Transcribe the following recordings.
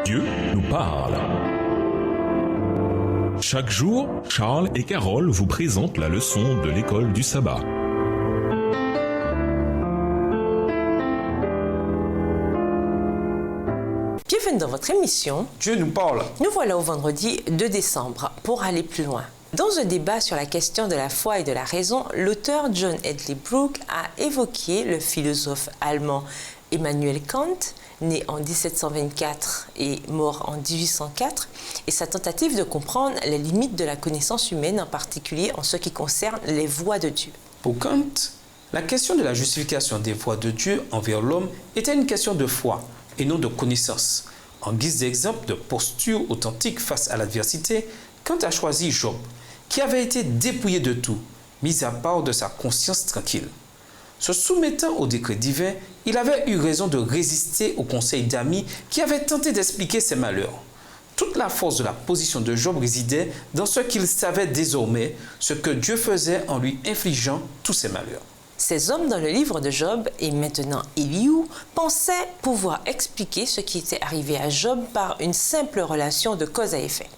Dieu nous parle. Chaque jour, Charles et Carole vous présentent la leçon de l'école du sabbat. Bienvenue dans votre émission Dieu nous parle. Nous voilà au vendredi 2 décembre pour aller plus loin. Dans un débat sur la question de la foi et de la raison, l'auteur John Hedley Brooke a évoqué le philosophe allemand Emmanuel Kant, né en 1724 et mort en 1804, et sa tentative de comprendre les limites de la connaissance humaine, en particulier en ce qui concerne les voies de Dieu. Pour Kant, la question de la justification des voies de Dieu envers l'homme était une question de foi et non de connaissance. En guise d'exemple de posture authentique face à l'adversité, Kant a choisi Job, qui avait été dépouillé de tout, mis à part de sa conscience tranquille. Se soumettant au décret divin, il avait eu raison de résister aux conseils d'amis qui avaient tenté d'expliquer ses malheurs. Toute la force de la position de Job résidait dans ce qu'il savait désormais, ce que Dieu faisait en lui infligeant tous ses malheurs. Ces hommes dans le livre de Job, et maintenant Éliou, pensaient pouvoir expliquer ce qui était arrivé à Job par une simple relation de cause à effet.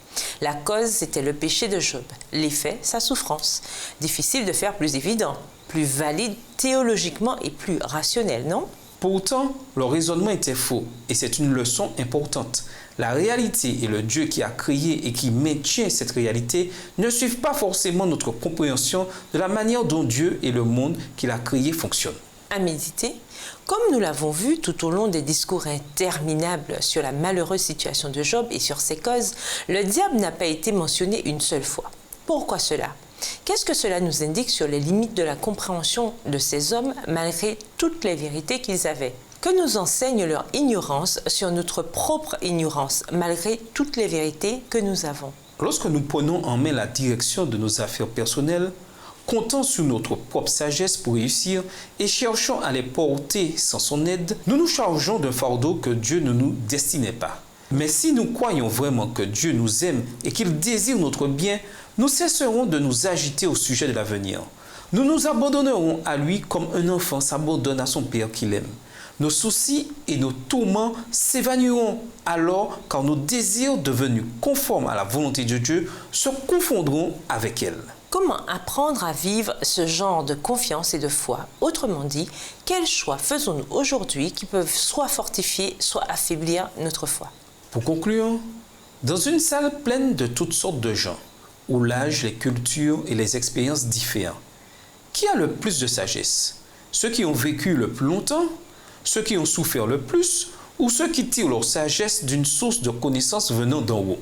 La cause, c'était le péché de Job. L'effet, sa souffrance. Difficile de faire plus évident, plus valide théologiquement et plus rationnel, non? Pourtant, leur raisonnement était faux, et c'est une leçon importante. La réalité et le Dieu qui a créé et qui maintient cette réalité ne suivent pas forcément notre compréhension de la manière dont Dieu et le monde qu'il a créé fonctionnent. À méditer, comme nous l'avons vu tout au long des discours interminables sur la malheureuse situation de Job et sur ses causes, le diable n'a pas été mentionné une seule fois. Pourquoi cela? Qu'est-ce que cela nous indique sur les limites de la compréhension de ces hommes malgré toutes les vérités qu'ils avaient? Que nous enseigne leur ignorance sur notre propre ignorance malgré toutes les vérités que nous avons? Lorsque nous prenons en main la direction de nos affaires personnelles, comptant sur notre propre sagesse pour réussir et cherchant à les porter sans son aide, nous nous chargeons d'un fardeau que Dieu ne nous destinait pas. Mais si nous croyons vraiment que Dieu nous aime et qu'il désire notre bien, nous cesserons de nous agiter au sujet de l'avenir. Nous nous abandonnerons à lui comme un enfant s'abandonne à son père qu'il aime. Nos soucis et nos tourments s'évanouiront alors quand nos désirs devenus conformes à la volonté de Dieu se confondront avec elle. Comment apprendre à vivre ce genre de confiance et de foi? Autrement dit, quels choix faisons-nous aujourd'hui qui peuvent soit fortifier, soit affaiblir notre foi? Pour conclure, dans une salle pleine de toutes sortes de gens, où l'âge, les cultures et les expériences diffèrent, qui a le plus de sagesse? Ceux qui ont vécu le plus longtemps? Ceux qui ont souffert le plus? Ou ceux qui tirent leur sagesse d'une source de connaissance venant d'en haut?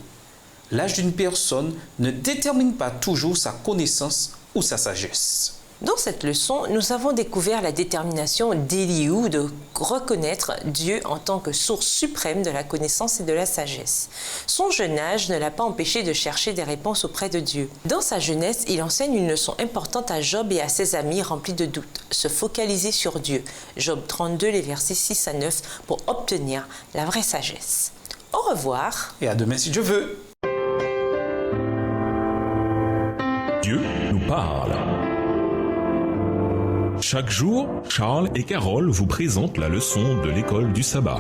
L'âge d'une personne ne détermine pas toujours sa connaissance ou sa sagesse. Dans cette leçon, nous avons découvert la détermination d'Éliou de reconnaître Dieu en tant que source suprême de la connaissance et de la sagesse. Son jeune âge ne l'a pas empêché de chercher des réponses auprès de Dieu. Dans sa jeunesse, il enseigne une leçon importante à Job et à ses amis remplis de doutes. Se focaliser sur Dieu. Job 32, les versets 6 à 9, pour obtenir la vraie sagesse. Au revoir. Et à demain si Dieu veut. Dieu nous parle. Chaque jour, Charles et Carole vous présentent la leçon de l'école du sabbat.